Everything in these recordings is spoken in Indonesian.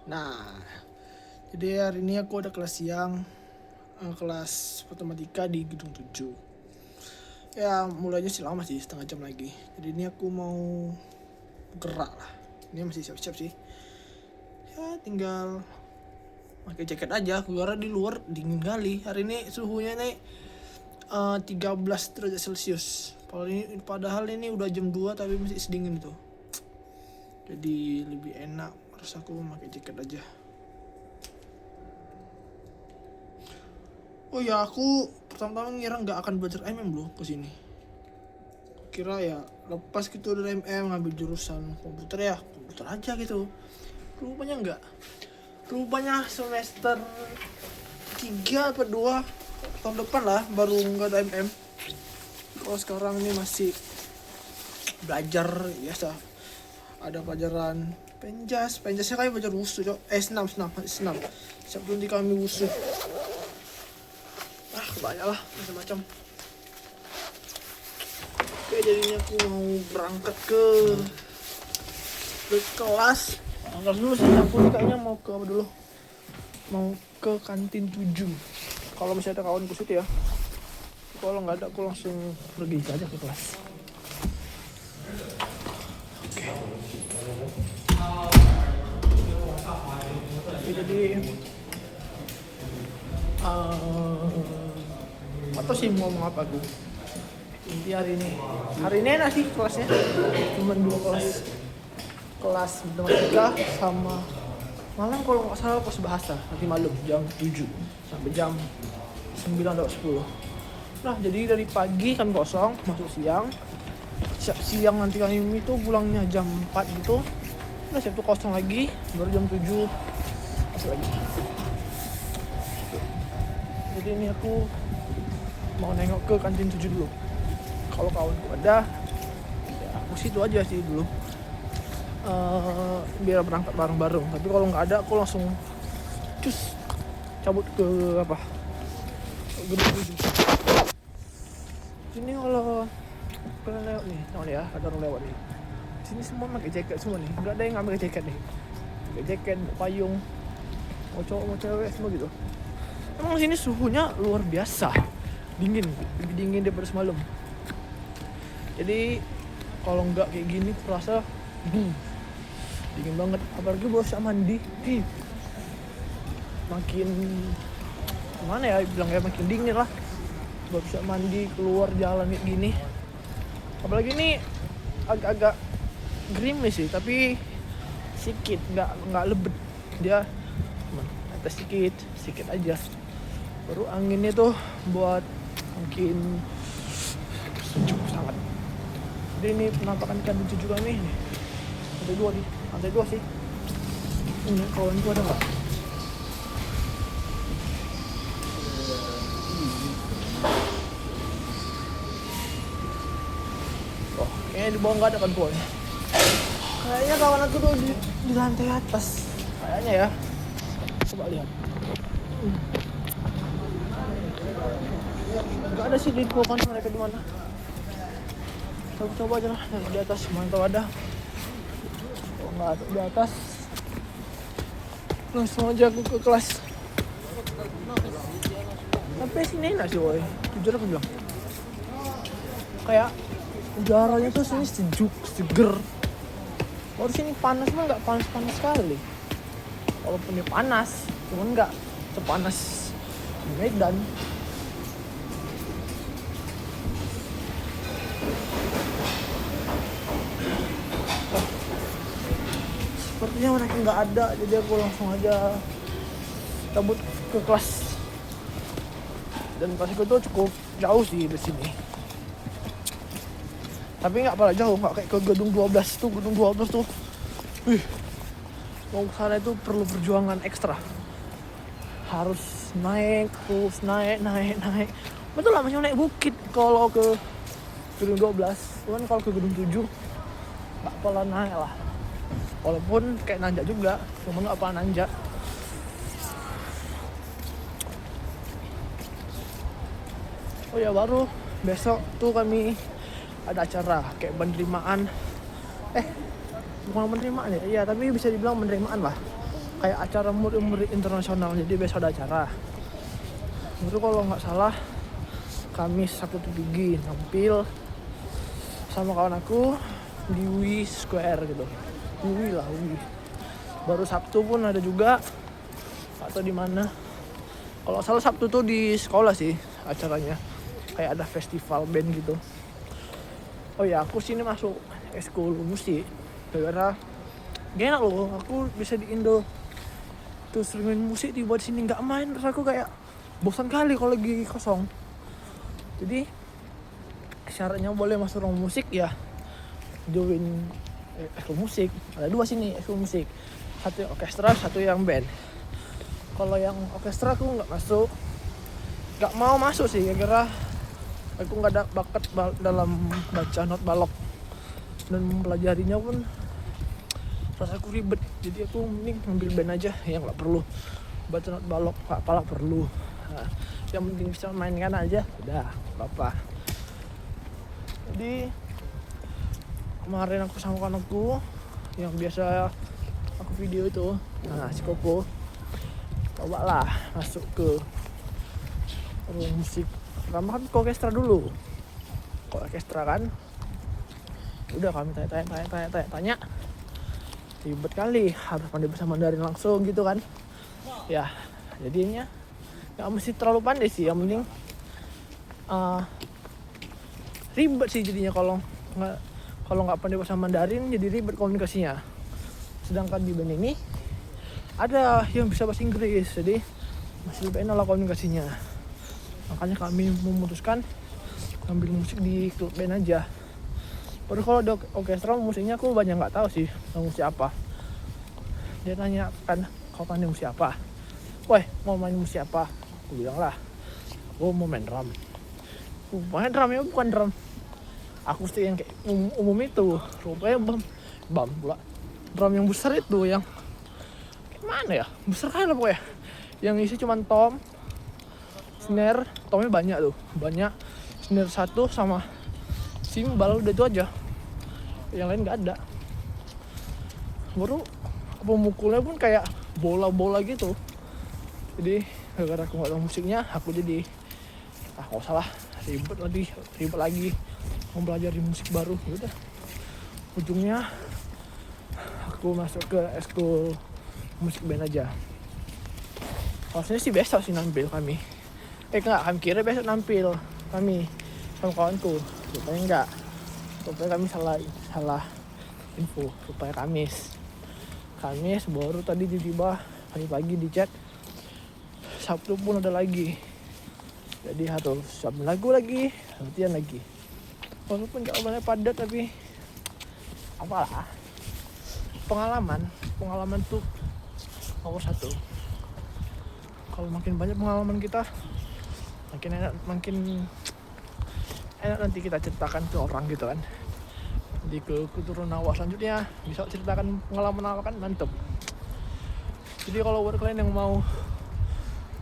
Nah, jadi hari ini aku ada kelas siang, kelas matematika di gedung 7. Ya, mulainya sih lama sih, setengah jam lagi. Jadi ini aku mau gerak lah. Ini masih siap-siap sih. Ya, tinggal pakai jaket aja. Karena di luar dingin kali. Hari ini suhunya nih 13 derajat Celcius. Padahal ini udah jam 2 tapi masih sedingin itu. Jadi lebih enak. Harus aku pakai jaket aja. Oh ya, aku pertama-tama ngira nggak akan belajar MM loh ke sini. Kira ya lepas gitu dari MM ngambil jurusan komputer ya komputer aja gitu. Rupanya enggak. Rupanya semester 3 atau 2 tahun depan lah baru nggak ada MM. Kalau sekarang ini masih belajar biasa. Ada pelajaran penjasnya kayak belajar wusu cok. Senam. Siap nanti kami wusu. Banyak lah macam-macam. Oke, jadinya aku mau berangkat ke kelas. Angkat dulu sih, aku kayaknya mau ke apa dulu? Mau ke kantin 7. Kalau masih ada kawan ke situ ya. Kalau nggak ada aku langsung pergi aja ke kelas. Oke. Jadi atau sih mau ngomong apa aku? Inti hari ini enak sih kelasnya. Cuma 2 kelas matematika sama malam kalau nggak salah pas bahasa nanti malam jam 7 sampai jam 9 atau 10. Nah, jadi dari pagi kami kosong, masuk siang. Siang nanti kami itu pulangnya jam 4 gitu. Nah, siap tuh kosong lagi, baru jam 7 masuk lagi. Jadi ini aku mau nengok ke kantin 7 dulu. Kalau kawanku ada, ya aku situ aja sih dulu. Biar berangkat bareng-bareng. Tapi kalau nggak ada, aku langsung cabut ke apa? Gedung 7. Ini kalau kalian lewat nih, tahu ya, ada orang lewat nih. Sini semua pakai jaket semua nih, nggak ada yang nggak pakai jaket nih. Pakai jaket, payung, mau cowok mau cewek semua gitu. Emang sini suhunya luar biasa, dingin, lebih dingin daripada semalam. Jadi kalau nggak kayak gini, terasa dingin banget. Apalagi baru siap mandi, makin gimana ya, bilang kayak makin dingin lah. Baru siap mandi keluar jalan kayak gini. Apalagi ini agak-agak gerimis sih, tapi sedikit, nggak lebet dia, atas sedikit aja. Baru anginnya tuh buat makin sejuk sangat. Jadi ini penampakan kantin 7 kami nih. Lantai 2 sih. Ini kawan gua ada nggak? Oh, kayaknya di bawah nggak ada kan kawan. Kayaknya kawan aku tuh di lantai atas. Kayaknya ya. Coba lihat. Gak ada sih di bawah, mereka di mana? Coba aja lah di atas, mantau ada. Kalau nggak ada di atas, langsung aja aku ke kelas. Tapi sini enak sih woy, jujur aku bilang. Kayak udaranya tuh sini sejuk, seger. Kalau di sini panas mah nggak panas sekali. Walaupun dia panas, cuman nggak sepanas di Medan. Sepertinya mereka nggak ada, jadi aku langsung aja cabut ke kelas. Dan kelas itu cukup jauh sih di sini. Tapi nggak pernah jauh, nggak kayak ke gedung 12 tuh. Gedung 12 tuh, mau ke sana itu perlu perjuangan ekstra. Harus naik, terus naik. Betul lah, masih naik bukit kalau ke gedung 12. Cuman kalau ke gedung 7 nggak pernah naik lah. Walaupun kayak nanjak juga, cuma nggak pernah nanjak. Oh ya, baru besok tuh kami ada acara kayak penerimaan. Bukan penerimaan ya, iya tapi bisa dibilang penerimaan lah. kayak acara murid-murid internasional. Jadi besok ada acara. Itu kalau nggak salah Kamis Sabtu Pagi nampil sama kawan aku di Wi Square gitu. Wi. Baru Sabtu pun ada juga atau di mana. Kalau salah Sabtu tuh di sekolah sih acaranya. Kayak ada festival band gitu. Oh ya, aku sini masuk ekskul musik. Gara-gara gak enak loh, aku bisa di Indo terus sering main musik, tiba di sini nggak main, terus aku kayak bosan kali kalau lagi kosong. Jadi syaratnya boleh masuk ruang musik ya join ekskul musik. Ada 2 sini ekskul musik, satu yang orkestra, satu yang band. Kalau yang orkestra aku nggak masuk, nggak mau masuk sih gara-gara aku nggak ada bakat dalam baca not balok dan mempelajarinya pun rasa aku ribet. Jadi aku mending ngambil band aja yang nggak perlu baca not balok, apalah perlu. Nah, yang penting bisa mainkan aja udah apa. Jadi kemarin aku sama kawan aku yang biasa aku video itu, nah si Koko, cobalah masuk ke ruang musik. Pertama kan ke orkestra dulu, ke orkestra kan udah kami tanya ribet kali, harus pandai bahasa Mandarin langsung gitu kan ya. Jadinya nggak mesti terlalu pandai sih, yang penting ribet sih jadinya kalau nggak pandai bahasa Mandarin, jadi ribet komunikasinya. Sedangkan di band ini ada yang bisa bahasa Inggris, jadi masih lebih enak lah komunikasinya. Makanya kami memutuskan ambil musik di klub band aja. Baru kalau di orkestra musiknya aku banyak nggak tahu sih musik apa. Dia nanya kan, kau pandai musik apa? Woi, mau main musik apa? Aku bilang lah, aku mau main drum. Main drumnya bukan drum akustik yang kayak umum itu, rupanya bam pula. Drum yang besar itu, yang kayak mana ya? Besar kan lah pokoknya. Yang isi cuma tom, snare, tomnya banyak tuh, banyak. Snare 1 sama cymbal, udah itu aja. Yang lain nggak ada. Baru pemukulnya pun kayak bola-bola gitu. Jadi gara-gara aku nggak tahu musiknya, aku jadi nggak usah lah, ribet lagi mau belajar musik baru. Udah, ujungnya aku masuk ke ekskul musik band aja. Harusnya sih besok sih nampil kami. Kami kira besok nampil kami sama kawanku, rupanya enggak. Rupanya kami salah info, rupanya Kamis baru tadi tiba-tiba pagi-pagi di chat Sabtu pun ada lagi. Jadi harus siapin lagu lagi, latihan lagi. Walaupun jawabannya padat, tapi apalah, pengalaman tuh nomor 1. Kalau makin banyak pengalaman kita, makin enak nanti kita ceritakan ke orang gitu kan. Jadi ke keturunan awal selanjutnya bisa ceritakan pengalaman apa kan, mantep. Jadi kalau buat kalian yang mau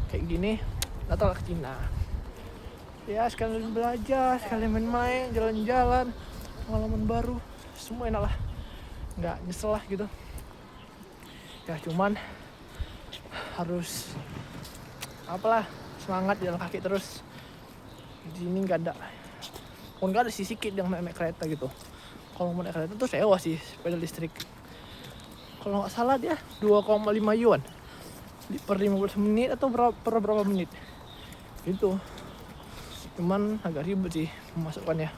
kayak gini, datanglah ke Cina. Ya sekalian belajar, sekalian main-main, jalan-jalan, pengalaman baru, semua enak lah, nggak nyesel lah gitu. Ya cuman harus apalah, semangat jalan kaki terus. Di sini nggak ada, pun nggak ada sih sedikit yang naik kereta gitu. Kalau mau naik kereta tuh sewa sih sepeda listrik. Kalau nggak salah dia 2,5 yuan per 15 menit atau per berapa menit gitu. Cuman agak ribet sih memasukkannya.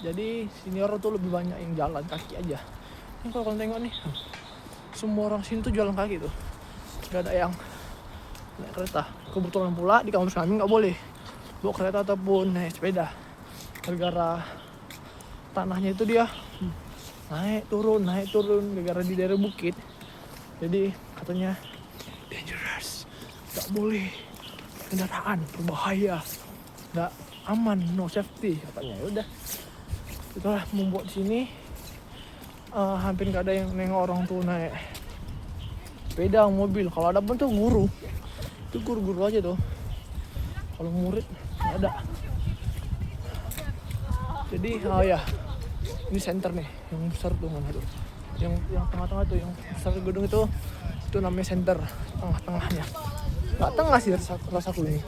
Jadi senior tuh lebih banyak yang jalan kaki aja. Ini kalau kalian tengok nih, semua orang sini tuh jalan kaki tuh, nggak ada yang naik kereta. Kebetulan pula di kampus kami nggak boleh bawa kereta ataupun naik sepeda, gara-gara tanahnya itu dia naik turun gara-gara di daerah bukit. Jadi katanya dangerous, nggak boleh kendaraan, berbahaya, nggak aman, no safety katanya. Ya udah, itulah membuat di sini hampir nggak ada yang nengok orang tuh naik sepeda, mobil. Kalau ada pun tuh guru aja tuh, kalau murid nggak ada. Jadi ya ini center nih yang besar tuh, mana tuh yang tengah-tengah tuh, yang satu gedung itu namanya center, tengah-tengahnya. Nggak tengah sih rasaku ini,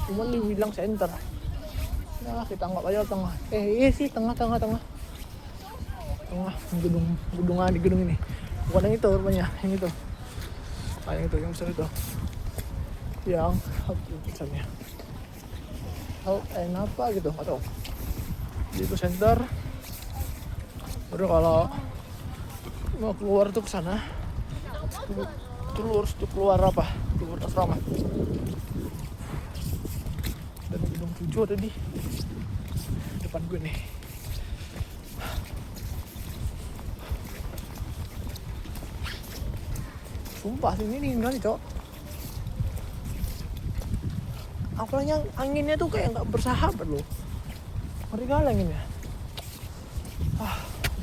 cuman dibilang center. Nah kita anggap aja tengah. Iya sih tengah gedungan di gedung ini, bukan yang itu rupanya, yang itu, yang besar itu, yang misalnya apa gitu, atau jadi itu center. Baru kalau mau keluar tuh ke sana, terus keluar asrama. Dan gedung 7 ada di depan gue nih. Sumpah sini dingin kali cok. Apalagi anginnya tuh kayak nggak bersahabat loh. Ngeri kali anginnya.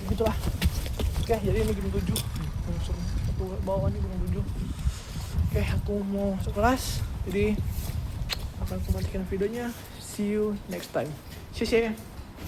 Begitulah. Oke, jadi ini gedung 7. Satu bawah ini gedung 7. Oke, aku mau masuk kelas. Jadi akan aku matikan videonya. See you next time. 谢谢。